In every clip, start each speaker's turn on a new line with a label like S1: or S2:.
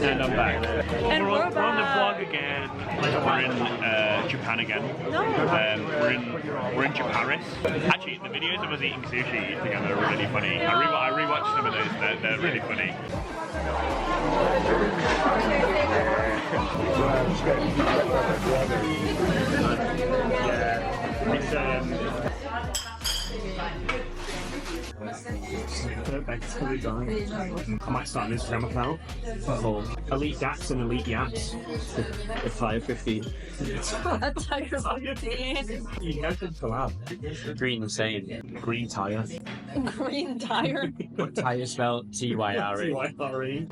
S1: And I'm back.
S2: And we're
S1: on the vlog again. We're in Japan again.
S2: No.
S1: We're in Japaris. Actually, the videos of us eating sushi together are really funny. I rewatched some of those. They're really funny. Perfect. I might start an Instagram account called Elite Daps and Elite Yaps. A tire 15.
S2: A tire 15.
S1: You have to collab. Green saying green tire.
S2: Green tire.
S3: What tire spelled T-Y-R-E?
S1: T-Y-R-E.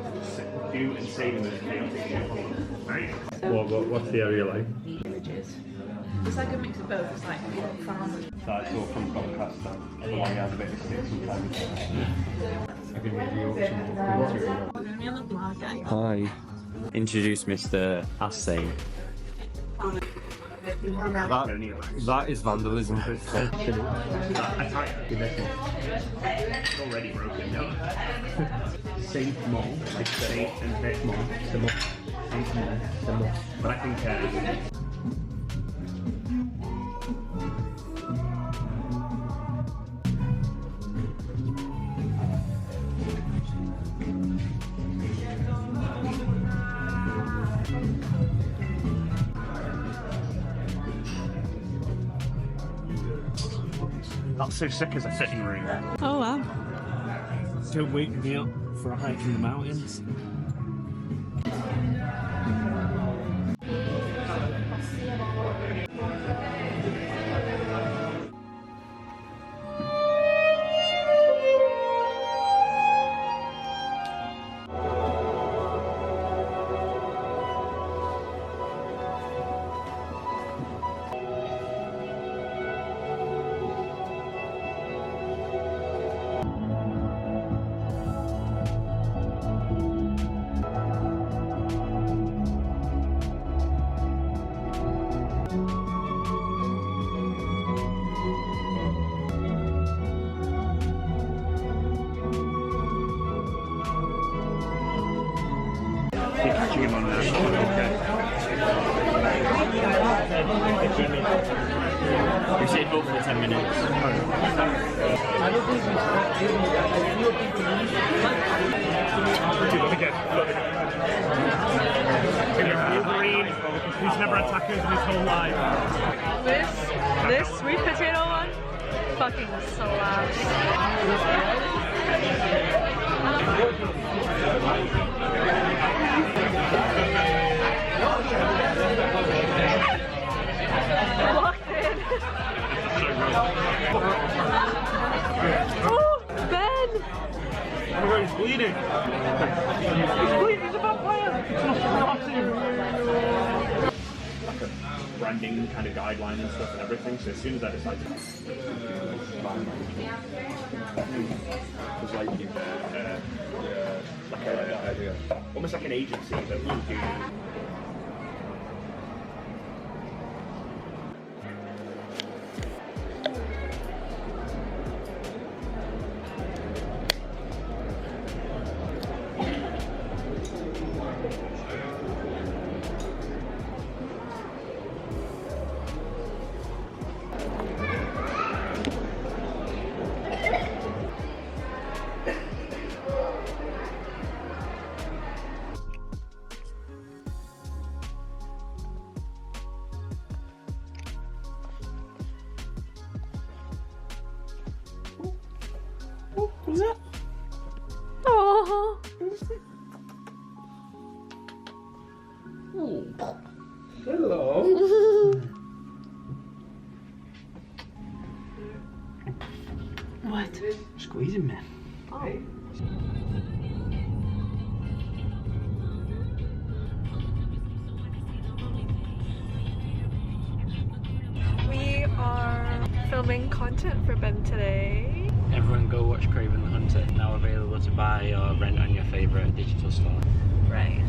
S1: Do and say them as chaotic. What's the area like?
S2: Images. It's like a mix of both. It's like farm.
S1: That's all from Doncaster. Everyone has a bit of stick sometimes. I can review some.
S3: Hi. Introduce Mr. Assay.
S4: That is vandalism.
S1: A tire. It's already broken down. Saint Mall. It's Saint and Bet Mall. Saint Mall. But I think not so sick as a sitting room.
S2: Oh wow.
S1: Don't wake me up for a hike in the mountains. Catching him on that.
S3: We stayed both for 10 minutes.
S1: Wolverine, who's never had tacos in his whole life.
S2: This sweet potato one fucking slaps. Locked in. Oh, Ben!
S1: Oh my god, he's bleeding! He's bleeding, he's a vampire! It's not rotting! Like a branding kind of guideline and stuff and everything, so as soon as I decided to... It was like almost like an agency that will do.
S2: What's that? Oh.
S4: Hello.
S2: What?
S4: Squeezing me.
S2: Oh. content for Ben today.
S3: Everyone go watch Craven the Hunter. Now available to buy or rent on your favourite digital store.
S2: Right.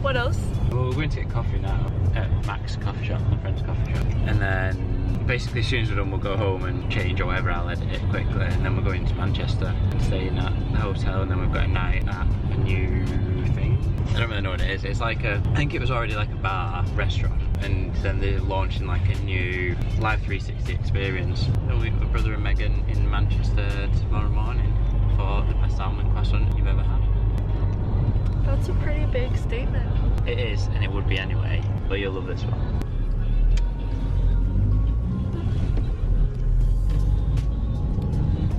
S2: What else?
S3: Well, we're going to get coffee now at Mac's coffee shop, my friend's coffee shop. And then basically as soon as we're done we'll go home and change or whatever, I'll edit it quickly. And then we're going to Manchester and staying at the hotel, and then we've got a night at a new thing. I don't really know what it is. It's like a, I think it was already like a bar, restaurant. And then they're launching like a new live 360 experience. We'll meet my brother and Megan in Manchester tomorrow morning for the best salmon croissant you've ever had.
S2: That's a pretty big statement.
S3: It is, and it would be anyway, but you'll love this one.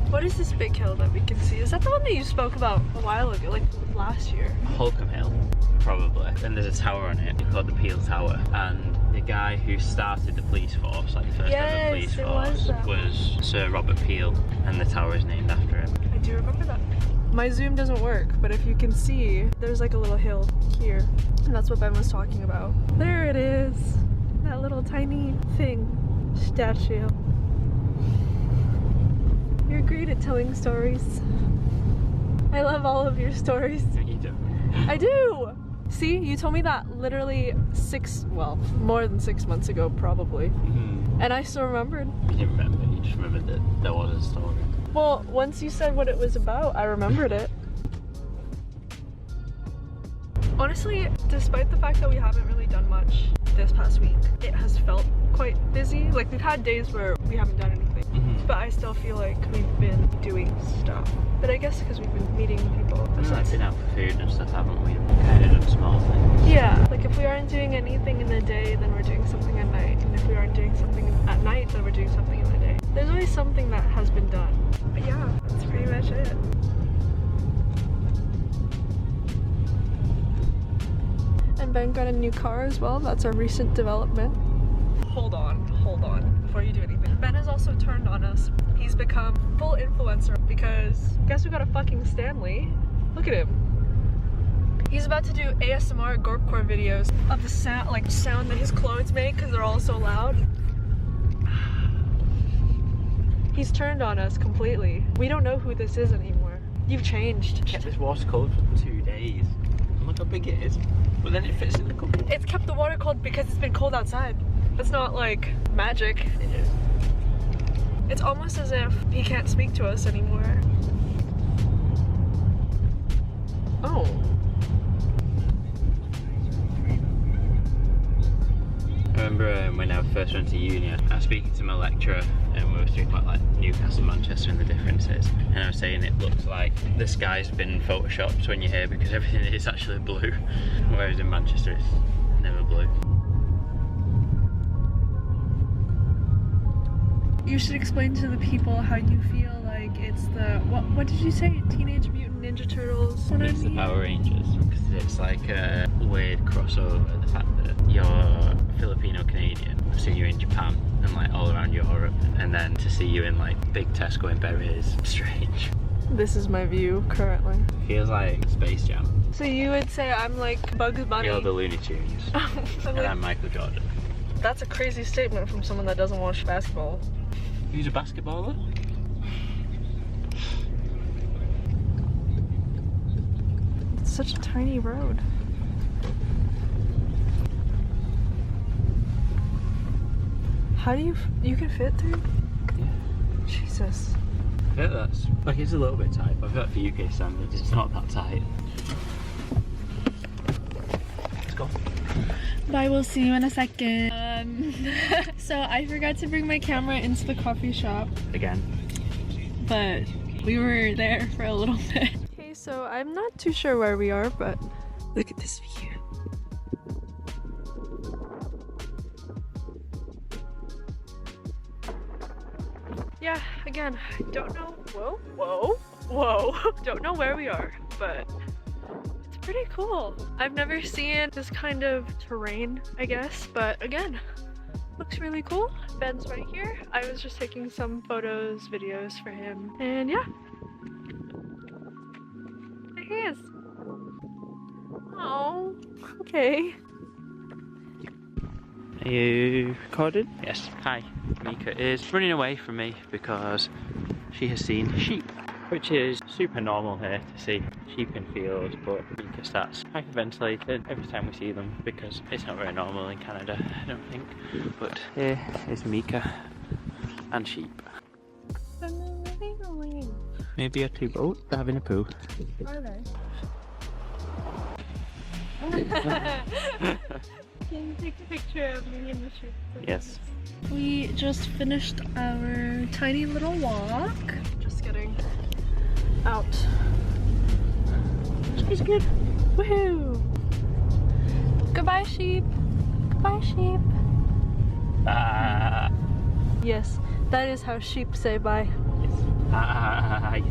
S2: What is this big hill that we can see? Is that the one that you spoke about a while ago, like last year?
S3: Holcombe Hill, probably. And there's a tower on it called the Peel Tower, and the guy who started the police force, like the first ever police force, was Sir Robert Peel, and the tower is named after him.
S2: I do remember that. My zoom doesn't work, but if you can see, there's like a little hill here, and that's what Ben was talking about. There it is, that little tiny thing, statue. You're great at telling stories. I love all of your stories.
S3: You do.
S2: I do! See, you told me that literally more than 6 months ago, probably.
S3: Mm-hmm.
S2: And I still remembered.
S3: You didn't remember, you just remembered that there was a story.
S2: Well, once you said what it was about, I remembered it. Honestly, despite the fact that we haven't really done much this past week, it has felt quite busy. Like, we've had days where we haven't done anything, but I still feel like we've been doing stuff. But I guess because we've been meeting people.
S3: We've like been out for food and stuff, haven't we? Kind of done small things.
S2: Yeah, like if we aren't doing anything in the day, then we're doing something at night. And if we aren't doing something at night, then we're doing something in the day. There's always something that has been done. But yeah, that's pretty much it. And Ben got a new car as well. That's a recent development. Hold on, before you do anything. Ben has also turned on us. He's become full influencer because guess who got a fucking Stanley? Look at him. He's about to do ASMR Gorpcore videos of the sound that his clothes make because they're all so loud. He's turned on us completely. We don't know who this is anymore. You've changed.
S3: Kept this water cold for 2 days. Look how big it is. But then it fits in the cup.
S2: It's kept the water cold because it's been cold outside. It's not like magic.
S3: It is.
S2: It's almost as if he can't speak to us anymore. Oh.
S3: I remember when I first went to uni, I was speaking to my lecturer and we were speaking about like Newcastle, Manchester and the differences, and I was saying it looks like the sky's been photoshopped when you're here because everything is actually blue, whereas in Manchester it's never blue.
S2: You should explain to the people how you feel like it's the, what did you say? Teenage Mutant Ninja Turtles?
S3: It's the Power Rangers, because it's like a weird crossover, the fact that you're Filipino Canadian, I've seen you in Japan and like all around Europe, and then to see you in like big Tesco in Bury is strange.
S2: This is my view currently.
S3: Feels like Space Jam.
S2: So you would say I'm like Bugs Bunny?
S3: You're the Looney Tunes. And I'm Michael Jordan.
S2: That's a crazy statement from someone that doesn't watch basketball.
S3: Who's a basketballer?
S2: It's such a tiny road. How do you can fit through?
S3: Yeah.
S2: Jesus.
S3: I feel that's, like it's a little bit tight, but I feel like for UK standards it's not that tight. Let's go.
S2: Bye, we'll see you in a second. So I forgot to bring my camera into the coffee shop.
S3: Again.
S2: But we were there for a little bit. Okay, so I'm not too sure where we are, but look at this view. Yeah, again, I don't know. Whoa. Don't know where we are, but it's pretty cool. I've never seen this kind of terrain, I guess, but again, looks really cool. Ben's right here. I was just taking some photos, videos for him, and yeah. There he is. Oh, okay.
S3: Are you recording? Yes. Hi. Mika is running away from me because she has seen sheep, which is super normal here to see sheep in fields, but Mika starts hyperventilating every time we see them because it's not very normal in Canada, I don't think. But here is Mika and sheep. Maybe a two boat, they're having a poo.
S2: Are they? Can you take a picture of me in the sheep?
S3: Yes.
S2: We just finished our tiny little walk. Just getting out. She's good. Woohoo! Goodbye, sheep. Goodbye, sheep.
S3: Bye.
S2: Yes, that is how sheep say bye.
S3: Yes. Bye.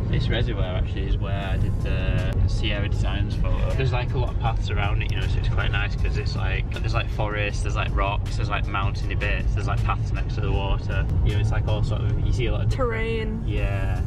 S3: This reservoir actually is where I did the Sierra Designs photo. There's like a lot of paths around it, you know, so it's quite nice because it's like, there's like forest, there's like rocks, there's like mountainy bits, there's like paths next to the water. You know, it's like all sort of, you see a lot of
S2: terrain.
S3: Yeah.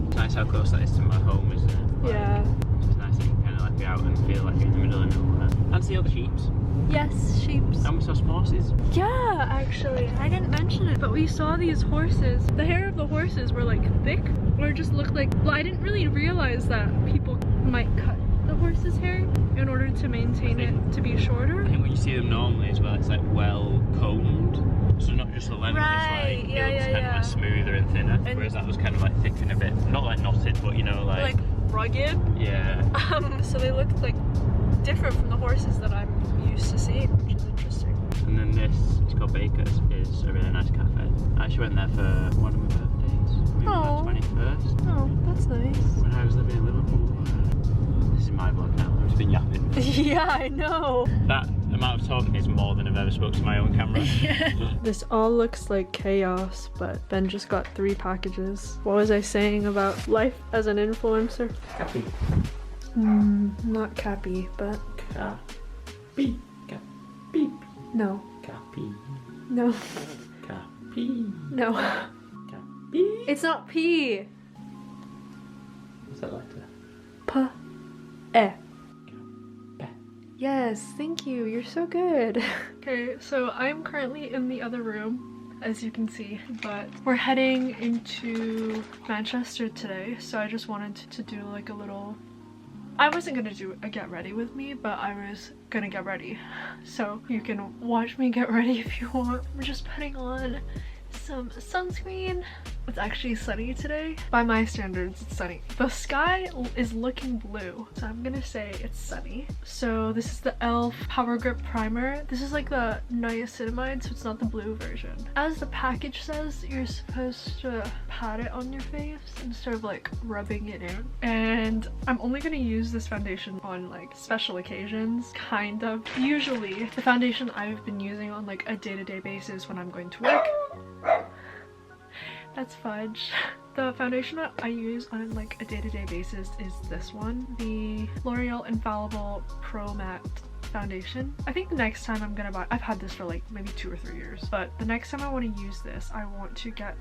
S3: It's nice how close that is to my home, isn't it? Like,
S2: Yeah.
S3: it's nice that you can kind of like be out and feel like you're in the middle of nowhere. And see all the sheeps.
S2: Yes, sheeps.
S3: And we saw some horses.
S2: Yeah, actually, I didn't mention it, but we saw these horses. The hair of the horses were like thick, or just looked like, well, I didn't really realize that people might cut the horse's hair in order to maintain it to be shorter.
S3: I think when you see them normally as well, it's like well combed. So not just the length,
S2: Right,
S3: it's like,
S2: yeah,
S3: it looks
S2: yeah,
S3: kind of like smoother and thinner.
S2: And
S3: whereas that was kind of like thick and a bit, not like knotted, but you know, like
S2: rugged.
S3: yeah.
S2: So they looked like different from the horses that I'm used to seeing, which is interesting.
S3: And then this, it's called Baker's, is a really nice cafe. I actually went there for one of my birthdays, maybe
S2: Oh.
S3: my 21st,
S2: Oh, that's nice.
S3: when I was living in Liverpool. This is my vlog now, I've just been yapping.
S2: Yeah, I know.
S3: That amount of talking is more than I've ever spoke to my own camera.
S2: This all looks like chaos, but Ben just got 3 packages. What was I saying about life as an influencer?
S1: Cappy.
S2: Not Cappy, but
S1: Cappy. Cappy.
S2: no.
S1: Cappy.
S2: No.
S1: Cappy.
S2: No.
S1: Cappy.
S2: It's not P.
S1: What's that letter?
S2: P. E.
S1: Pe.
S2: Yes, thank you. You're so good. Okay, so I'm currently in the other room, as you can see, but we're heading into Manchester today, so I just wanted to do like a little... I wasn't gonna do a get ready with me, but I was gonna get ready. So you can watch me get ready if you want. I'm just putting on some sunscreen. It's actually sunny today. By my standards, it's sunny. The sky is looking blue, so I'm gonna say it's sunny. So this is the e.l.f. Power Grip Primer. This is like the niacinamide, so it's not the blue version. As the package says, you're supposed to pat it on your face instead of like rubbing it in. And I'm only gonna use this foundation on like special occasions, kind of. Usually, the foundation I've been using on like a day-to-day basis when I'm going to work. That's Fudge. The foundation that I use on like a day-to-day basis is this one, the L'Oreal Infallible Pro Matte foundation. I think the next time I'm gonna buy, I've had this for like maybe 2 or 3 years, but the next time I want to use this, I want to get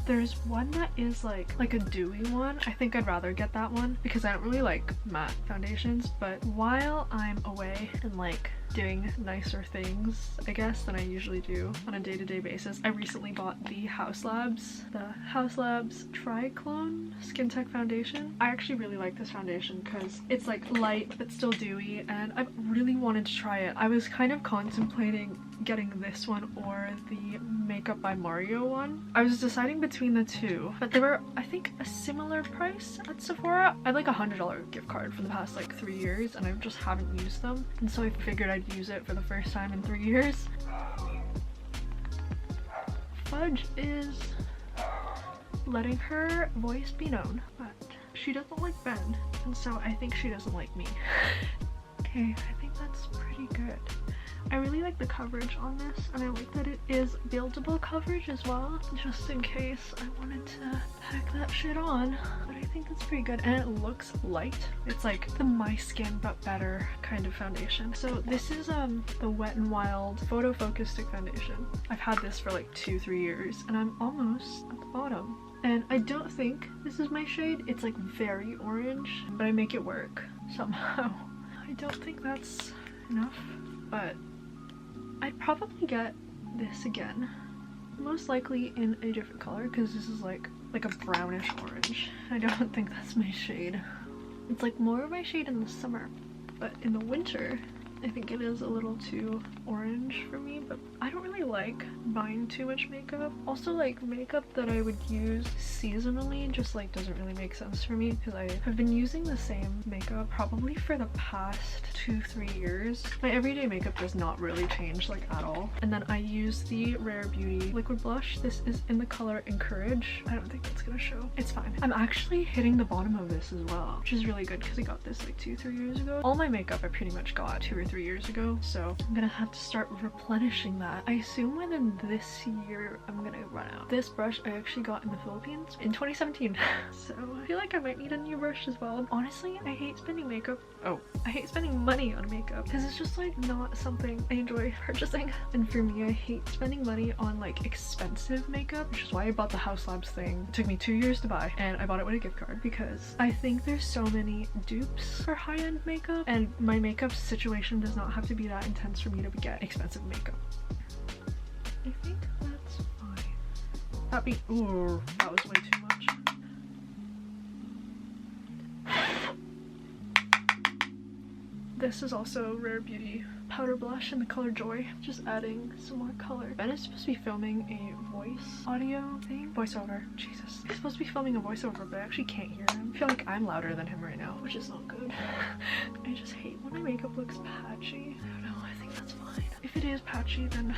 S2: there's one that is like a dewy one. I think I'd rather get that one because I don't really like matte foundations, but while I'm away and like doing nicer things, I guess, than I usually do on a day-to-day basis, I recently bought the House Labs Triclone Skin Tech Foundation. I actually really like this foundation because it's like light but still dewy, and I've really wanted to try it. I was kind of contemplating getting this one or the Makeup by Mario one. I was deciding between the two, but they were, I think, a similar price at Sephora. I had like a $100 gift card for the past like 3 years, and I just haven't used them, and so I figured I'd use it for the first time in 3 years. Fudge is letting her voice be known, but she doesn't like Ben, and so I think she doesn't like me. Okay, I think that's pretty good. I really like the coverage on this, and I like that it is buildable coverage as well, just in case I wanted to pack that shit on. But I think it's pretty good, and it looks light. It's like the My Skin but better kind of foundation. So this is the Wet n Wild Photo Focus Stick Foundation. I've had this for like 2-3 years, and I'm almost at the bottom. And I don't think this is my shade. It's like very orange, but I make it work somehow. I don't think that's enough, but I'd probably get this again. Most likely in a different color because this is like a brownish orange. I don't think that's my shade. It's like more of my shade in the summer, but in the winter I think it is a little too orange for me, but I don't really like buying too much makeup. Also, like makeup that I would use seasonally just like doesn't really make sense for me because I have been using the same makeup probably for the past 2-3 years. My everyday makeup does not really change like at all. And then I use the Rare Beauty liquid blush. This is in the color Encourage. I don't think it's gonna show. It's fine. I'm actually hitting the bottom of this as well, which is really good because I got this like 2-3 years ago. All my makeup I pretty much got 2 or 3 years ago, so I'm gonna have to start replenishing that. I assume within this year I'm gonna run out. This brush I actually got in the Philippines in 2017, so I feel like I might need a new brush as well. Honestly, I hate spending I hate spending money on makeup because it's just like not something I enjoy purchasing. And for me, I hate spending money on like expensive makeup, which is why I bought the House Labs thing. It took me 2 years to buy, and I bought it with a gift card because I think there's so many dupes for high-end makeup, and my makeup situation does not have to be that intense for me to get expensive makeup. I think that's fine. Ooh, that was way too much. This is also Rare Beauty powder blush in the color Joy, just adding some more color. Ben is supposed to be filming a voice audio thing. Voiceover. Jesus. He's supposed to be filming a voiceover, but I actually can't hear him. I feel like I'm louder than him right now, which is not good. I just hate when my makeup looks patchy. I don't know, I think that's fine. If it is patchy, then